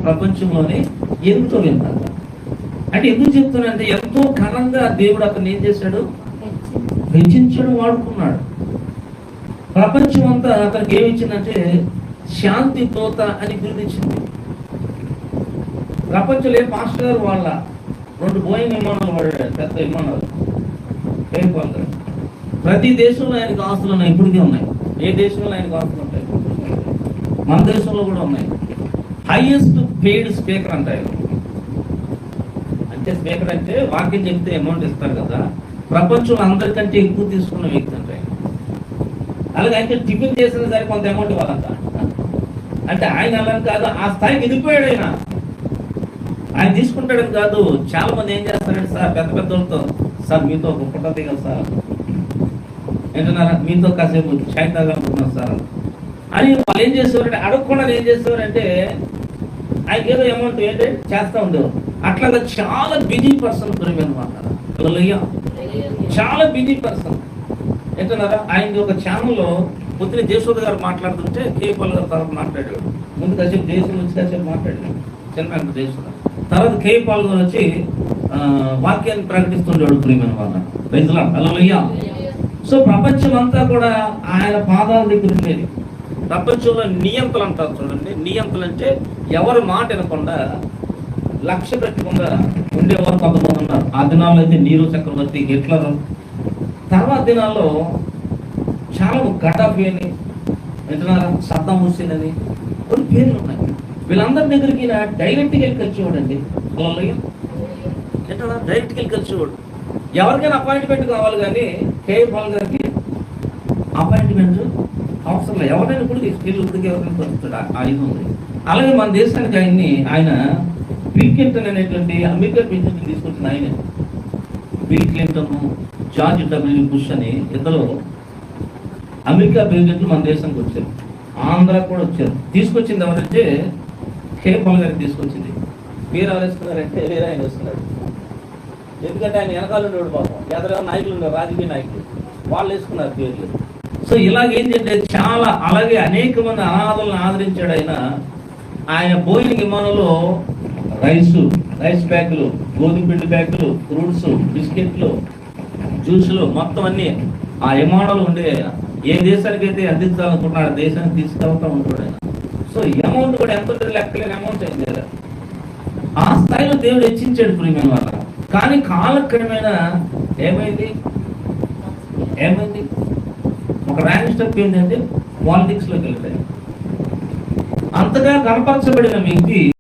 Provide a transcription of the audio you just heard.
ప్రపంచంలోనే ఎంతో వింత. అంటే ఎందుకు చెప్తున్నానంటే ఎంతో ఘనంగా దేవుడు అతను ఏం చేశాడు, హెచ్చించడం వాడుకున్నాడు. ప్రపంచం అంతా అతనికి ఏమిచ్చిందంటే శాంతి దూత అని గుర్తించింది. ప్రపంచంలో మాస్టర్ గారు వాళ్ళ 2 బోయింగ్ విమానాలు వాడాడు, పెద్ద విమానాలు. ప్రతి దేశంలో ఆయనకు ఆస్తులు ఉన్నాయి, ఇప్పటికే ఉన్నాయి. ఏ దేశంలో ఆయనకు ఆస్తులు ఉంటాయి? మన దేశంలో కూడా ఉన్నాయి. హైయెస్ట్ పెయిడ్ స్పీకర్ అంటారు. అంటే స్పీకర్ అంటే వాక్యం చెప్తే అమౌంట్ ఇస్తారు కదా, ప్రపంచంలో అందరికంటే ఎక్కువ తీసుకున్న వ్యక్తి అంటే. అలాగే అయితే టిఫిన్ చేసిన సరే కొంత అమౌంట్ ఇవ్వాలంట. అంటే ఆయన అలా కాదు, ఆ స్థాయికి ఎదిగిపోయాడు ఆయన. ఆయన తీసుకుంటాడని కాదు. చాలా మంది ఏం చేస్తారంటే, సార్ పెద్ద పెద్దలతో, సార్ మీతో ఒక ఫోటో దిగాలి సార్, ఏంటన్నారా, మీతో కాసేపు చాయ్ తాగాలనుకుంటున్నారు సార్ అని వాళ్ళు ఏం చేసేవారంటే, అడగకుండా ఏం చేసేవారంటే ఆయనకి ఏదో అమౌంట్ ఏంటంటే చేస్తూ ఉండేవారు. అట్లాగా చాలా బిజీ పర్సన్ అనమాట. చాలా బిజీ పర్సన్ ఏంటన్నారా. ఆయనకి ఒక ఛానల్లో పొద్దున జయసూద గారు మాట్లాడుతుంటే కేపాల్ గారు తర్వాత మాట్లాడాడు. ముందు కాసేపు జయసూద వచ్చి కాసేపు మాట్లాడాడు, చిన్న జయసూద. తర్వాత కేపాల్ గారు వచ్చి వాక్యాన్ని ప్రకటిస్తుండేవాడు. ప్రియమైన వాళ్ళ రైతుల హల్లెలూయా. సో ప్రపంచం అంతా కూడా ఆయన పాదాల దగ్గర ఉండేది. ప్రపంచంలో నియంతలు అంటారు చూడండి. నియంతలు అంటే ఎవరి మాట వినకుండా లక్ష్య పెట్టకుండా ఉండేవారు కొంతమంది ఉన్నారు. ఆ దినాల్లో అయితే నీరు చక్రవర్తి, హిట్లర్, తర్వాత దినాల్లో చాలా గడాఫీ అని, వింటున్నారా, సద్దాం హుస్సేన్ అని కొన్ని పేర్లు ఉన్నాయి. వీళ్ళందరి దగ్గరికి డైరెక్ట్గా వెళ్ళి కలిసేవాడండి. ఎట్లా డైరెక్ట్గా వెళ్ళి కలిసేవాడు. ఎవరికైనా అపాయింట్మెంట్ కావాలి, కానీ కేపాల్ గారికి అపాయింట్మెంట్ అవసరం లేదు. ఎవరైనా కూడా తీసుకెళ్ళి ఉడికి ఎవరైనా పంచుతాడు. ఆ ఇది ఉంది. అలాగే మన దేశానికి ఆయన బిల్ క్లింటన్ అనేటువంటి అమెరికా ప్రెసిడెంట్ తీసుకొచ్చిన ఆయన. Bill Clinton, George W bush అని ఇద్దరు అమెరికా ప్రెసిడెంట్లు మన దేశానికి వచ్చారు. ఆంధ్ర కూడా వచ్చారు. తీసుకొచ్చింది ఎవరంటే కేపాల్ గారికి తీసుకొచ్చింది. పేరు ఎవరు వేసుకున్నారంటే వేరే ఆయన వేసుకున్నాడు. ఎందుకంటే ఆయన వెనకాల ఉండేవాడు పాపం. ఎదర నాయకులు ఉన్నారు, రాజకీయ నాయకులు, వాళ్ళు వేసుకున్నారు పేర్లు. సో ఇలాగేంటంటే చాలా అలాగే అనేక మంది అనాథలను ఆదరించాడు ఆయన. ఆయన బోయింగ్ విమానంలో రైస్ బ్యాగులు, గోధుమ పిండి బ్యాగులు, ఫ్రూట్స్, బిస్కెట్లు, జ్యూసులు మొత్తం అన్ని ఆ విమానంలో ఉండే ఏ దేశానికి అయితే అందించాలనుకుంటున్నాడు దేశానికి తీసుకెళ్తా ఉంటాడు ఆయన. సో ఈ అమౌంట్ కూడా ఎంత లెక్కలేని అమౌంట్ అయింది కదా. ఆ స్థాయిలో దేవుడు హెచ్చించాడు ప్రియమైన వాళ్ళ. కానీ కాలక్రమేణా ఏమైంది ఒక ర్యాంక్ స్టెప్ ఏంటంటే పాలిటిక్స్లోకి వెళ్తాయి. అంతగా కనపరచబడిన వ్యక్తి